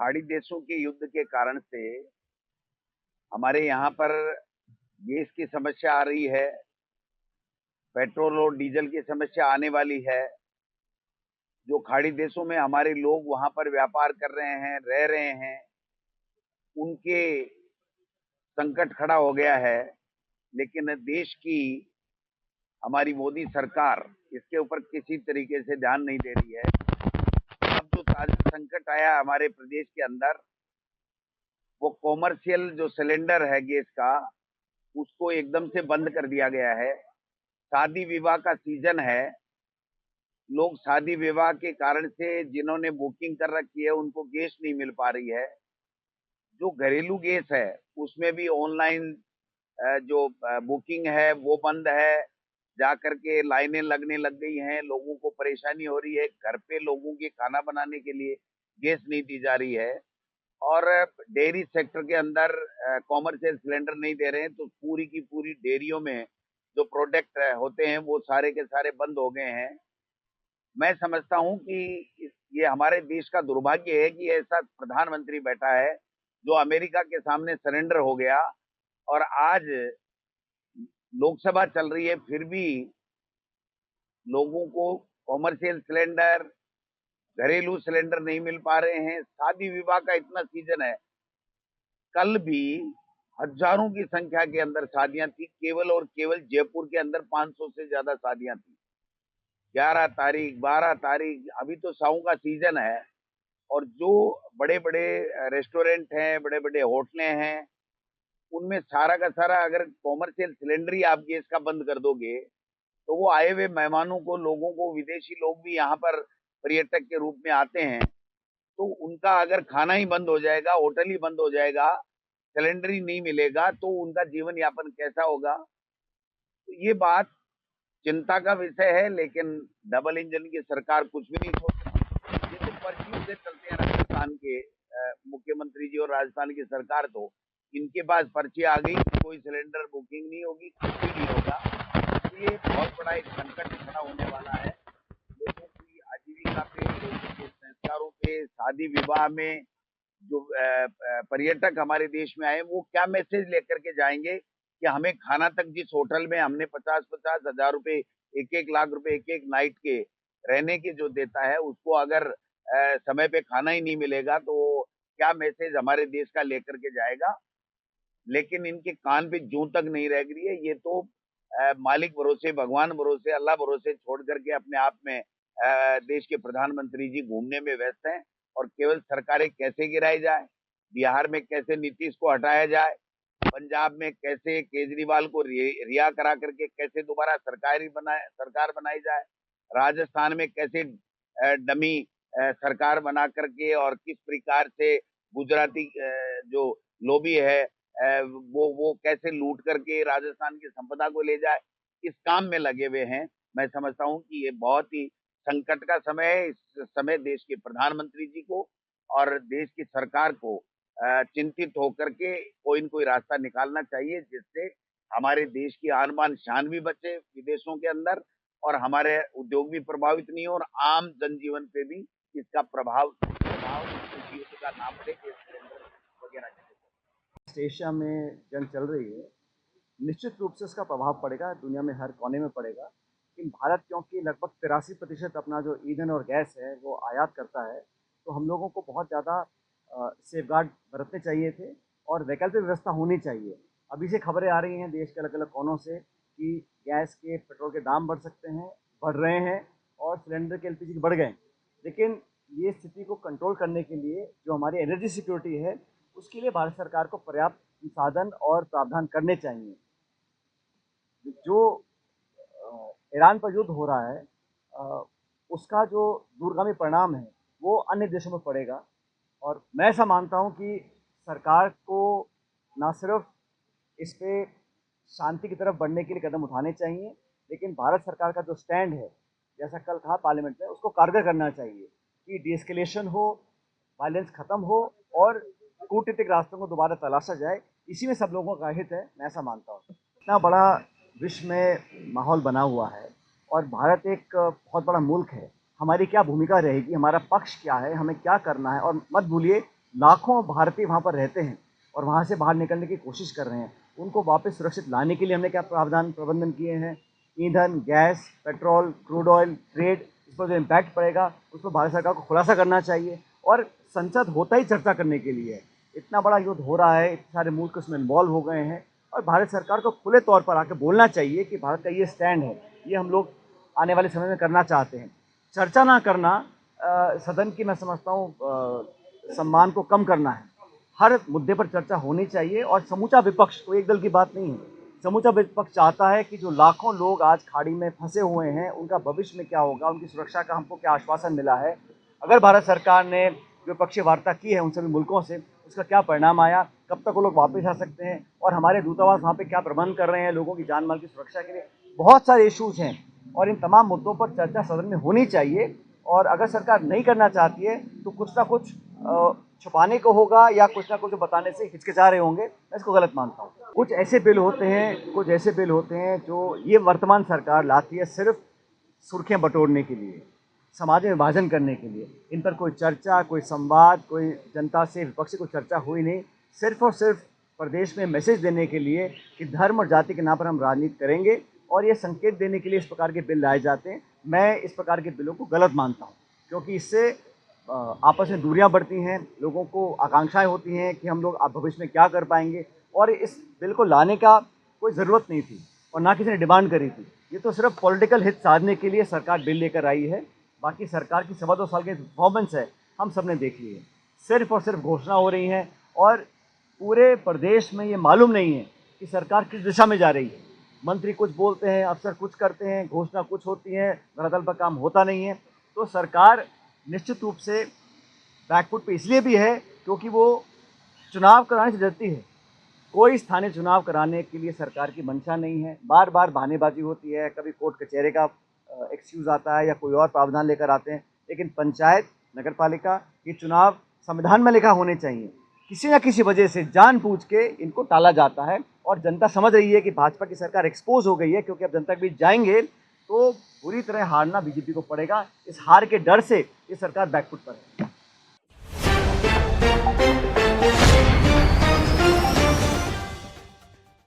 खाड़ी देशों के युद्ध के कारण से हमारे यहाँ पर गैस की समस्या आ रही है, पेट्रोल और डीजल की समस्या आने वाली है। जो खाड़ी देशों में हमारे लोग वहां पर व्यापार कर रहे हैं, रह रहे हैं, उनके संकट खड़ा हो गया है। लेकिन देश की हमारी मोदी सरकार इसके ऊपर किसी तरीके से ध्यान नहीं दे रही है। अब जो संकट आया हमारे प्रदेश के अंदर, वो कॉमर्शियल जो सिलेंडर है गैस का, उसको एकदम से बंद कर दिया गया है। शादी विवाह का सीजन है, लोग शादी विवाह के कारण से जिन्होंने बुकिंग कर रखी है उनको गैस नहीं मिल पा रही है। जो घरेलू गैस है उसमें भी ऑनलाइन जो बुकिंग है वो बंद है। जा करके लाइनें लगने लग गई हैं, लोगों को परेशानी हो रही है। घर पे लोगों के खाना बनाने के लिए गैस नहीं दी जा रही है। और डेयरी सेक्टर के अंदर कॉमर्शियल सिलेंडर नहीं दे रहे हैं, तो पूरी की पूरी डेयरियों में जो प्रोडक्ट होते हैं वो सारे के सारे बंद हो गए हैं। मैं समझता हूं कि ये हमारे देश का दुर्भाग्य है कि ऐसा प्रधानमंत्री बैठा है जो अमेरिका के सामने सरेंडर हो गया। और आज लोकसभा चल रही है, फिर भी लोगों को कॉमर्शियल सिलेंडर, घरेलू सिलेंडर नहीं मिल पा रहे हैं। शादी विवाह का इतना सीजन है, कल भी हजारों की संख्या के अंदर शादियां थी। केवल और केवल जयपुर के अंदर 500 से ज्यादा शादियां थी। 11 तारीख, 12 तारीख, अभी तो सावन का सीजन है। और जो बड़े बड़े रेस्टोरेंट हैं, बड़े बड़े होटलें हैं, उनमें सारा का सारा अगर कॉमर्शियल सिलेंडर ही आप गैस का बंद कर दोगे, तो वो आए हुए मेहमानों को, लोगों को, विदेशी लोग भी यहाँ पर पर्यटक के रूप में आते हैं, तो उनका अगर खाना ही बंद हो जाएगा, होटल ही बंद हो जाएगा, सिलेंडर ही नहीं मिलेगा, तो उनका जीवन यापन कैसा होगा। तो ये बात चिंता का विषय है। लेकिन डबल इंजन की सरकार कुछ भी नहीं सोच रही। ये तो पर्चियों से चलते हैं राजस्थान के मुख्यमंत्री जी और राजस्थान की सरकार। तो इनके पास पर्ची आ गई, कोई सिलेंडर बुकिंग नहीं होगी, कुछ भी नहीं होगा। तो ये बहुत बड़ा एक संकट खड़ा होने वाला है लोगों की आजीविका पे, लोगों के संस्कारों पे। शादी विवाह में जो पर्यटक हमारे देश में आए, वो क्या मैसेज लेकर के जाएंगे कि हमें खाना तक, जिस होटल में हमने 50-50 हजार रुपए, 1-1 लाख रुपए एक एक नाइट के रहने के जो देता है, उसको अगर समय पे खाना ही नहीं मिलेगा, तो क्या मैसेज हमारे देश का लेकर के जाएगा। लेकिन इनके कान पे जूं तक नहीं रह रही है। ये तो मालिक भरोसे, भगवान भरोसे, अल्लाह भरोसे छोड़ करके अपने आप में देश के प्रधानमंत्री जी घूमने में व्यस्त हैं। और केवल सरकारें कैसे गिराई जाए, बिहार में कैसे नीतीश को हटाया जाए, पंजाब में कैसे केजरीवाल को रिहा करा करके कैसे दोबारा सरकार बनाई जाए, राजस्थान में कैसे डमी सरकार बना करके और किस प्रकार से गुजराती जो लोबी है वो कैसे लूट करके राजस्थान की संपदा को ले जाए, इस काम में लगे हुए हैं। मैं समझता हूं कि ये बहुत ही संकट का समय है। इस समय देश के प्रधानमंत्री जी को और देश की सरकार को चिंतित होकर के कोई न कोई रास्ता निकालना चाहिए, जिससे हमारे देश की आन बान शान भी बचे विदेशों के अंदर, और हमारे उद्योग भी प्रभावित नहीं हो, और आम जनजीवन पे भी इसका प्रभाव इस युद्ध का नाम से सिलेंडर वगैरह। एशिया में जंग चल रही है, निश्चित रूप से उसका प्रभाव पड़ेगा, दुनिया में हर कोने में पड़ेगा। लेकिन भारत क्योंकि लगभग 83% अपना जो ईंधन और गैस है वो आयात करता है, तो हम लोगों को बहुत ज़्यादा सेफगार्ड बरतने चाहिए थे और वैकल्पिक व्यवस्था होनी चाहिए। अभी से खबरें आ रही हैं देश के अलग अलग कोनों से कि गैस के, पेट्रोल के दाम बढ़ सकते हैं, बढ़ रहे हैं, और सिलेंडर के, एलपीजी के बढ़ गए। लेकिन ये स्थिति को कंट्रोल करने के लिए जो हमारी एनर्जी सिक्योरिटी है, उसके लिए भारत सरकार को पर्याप्त संसाधन और प्रावधान करने चाहिए। जो ईरान पर युद्ध हो रहा है, उसका जो दूरगामी परिणाम है वो अन्य देशों में पड़ेगा। और मैं ऐसा मानता हूं कि सरकार को ना सिर्फ इस पे शांति की तरफ बढ़ने के लिए कदम उठाने चाहिए, लेकिन भारत सरकार का जो स्टैंड है, जैसा कल कहा पार्लियामेंट में, उसको कारगर करना चाहिए कि डीएस्केलेशन हो, वायलेंस खत्म हो और कूटनीतिक रास्तों को दोबारा तलाशा जाए। इसी में सब लोगों का हित है, मैं ऐसा मानता हूँ। इतना बड़ा विश्व में माहौल बना हुआ है और भारत एक बहुत बड़ा मुल्क है। हमारी क्या भूमिका रहेगी, हमारा पक्ष क्या है, हमें क्या करना है। और मत भूलिए, लाखों भारतीय वहाँ पर रहते हैं और वहाँ से बाहर निकलने की कोशिश कर रहे हैं। उनको वापस सुरक्षित लाने के लिए हमने क्या प्रावधान प्रबंधन किए हैं। ईंधन, gas, petrol, crude oil, trade, इस पर जो इम्पैक्ट पड़ेगा उस पर भारत सरकार को खुलासा करना चाहिए। और संसद होता ही चर्चा करने के लिए है। इतना बड़ा युद्ध हो रहा है, इतने सारे मुल्क उसमें इन्वॉल्व हो गए हैं और भारत सरकार को खुले तौर पर आकर बोलना चाहिए कि भारत का ये स्टैंड है, ये हम लोग आने वाले समय में करना चाहते हैं। चर्चा ना करना सदन की, मैं समझता हूँ, सम्मान को कम करना है। हर मुद्दे पर चर्चा होनी चाहिए और समूचा विपक्ष, कोई एक दल की बात नहीं है, समूचा विपक्ष चाहता है कि जो लाखों लोग आज खाड़ी में फंसे हुए हैं उनका भविष्य में क्या होगा, उनकी सुरक्षा का हमको क्या आश्वासन मिला है। अगर भारत सरकार ने द्विपक्षीय वार्ता की है उन सभी मुल्कों से, उसका क्या परिणाम आया, कब तक वो लोग वापस आ सकते हैं और हमारे दूतावास वहाँ पे क्या प्रबंध कर रहे हैं लोगों की जान माल की सुरक्षा के लिए। बहुत सारे इश्यूज़ हैं और इन तमाम मुद्दों पर चर्चा सदन में होनी चाहिए। और अगर सरकार नहीं करना चाहती है तो कुछ ना कुछ छुपाने को होगा या कुछ ना कुछ बताने से हिचकिचा रहे होंगे। मैं इसको गलत मानता हूँ। कुछ ऐसे बिल होते हैं जो ये वर्तमान सरकार लाती है सिर्फ सुर्खियाँ बटोरने के लिए, समाज में विभाजन करने के लिए। इन पर कोई चर्चा, कोई संवाद, कोई जनता से, विपक्ष से कोई चर्चा हुई नहीं। सिर्फ और सिर्फ प्रदेश में मैसेज देने के लिए कि धर्म और जाति के नाम पर हम राजनीति करेंगे और ये संकेत देने के लिए इस प्रकार के बिल लाए जाते हैं। मैं इस प्रकार के बिलों को गलत मानता हूँ क्योंकि इससे आपस में दूरियां बढ़ती हैं, लोगों को आकांक्षाएं होती हैं कि हम लोग भविष्य में क्या कर पाएंगे। और इस बिल को लाने का कोई ज़रूरत नहीं थी और ना किसी ने डिमांड करी थी। ये तो सिर्फ पॉलिटिकल हित साधने के लिए सरकार बिल लेकर आई है। बाकी सरकार की 2.25 साल की परफॉर्मेंस है, हम सब ने देख ली है। सिर्फ और सिर्फ घोषणा हो रही हैं और पूरे प्रदेश में ये मालूम नहीं है कि सरकार किस दिशा में जा रही है। मंत्री कुछ बोलते हैं, अफसर कुछ करते हैं, घोषणा कुछ होती है, धरातल पर काम होता नहीं है। तो सरकार निश्चित रूप से बैकफुट पे इसलिए भी है क्योंकि वो चुनाव कराने से डरती है। कोई स्थानीय चुनाव कराने के लिए सरकार की मंशा नहीं है। बार बार बहानेबाजी होती है, कभी कोर्ट कचहरे का एक्सक्यूज़ आता है या कोई और प्रावधान लेकर आते हैं। लेकिन पंचायत, नगर पालिका, ये चुनाव संविधान में लिखा होने चाहिए। किसी न किसी वजह से जानबूझ के इनको टाला जाता है और जनता समझ रही है कि भाजपा की सरकार एक्सपोज हो गई है क्योंकि अब जनता के बीच जाएंगे तो बुरी तरह हारना बीजेपी को पड़ेगा। इस हार के डर से ये सरकार बैकफुट पर है।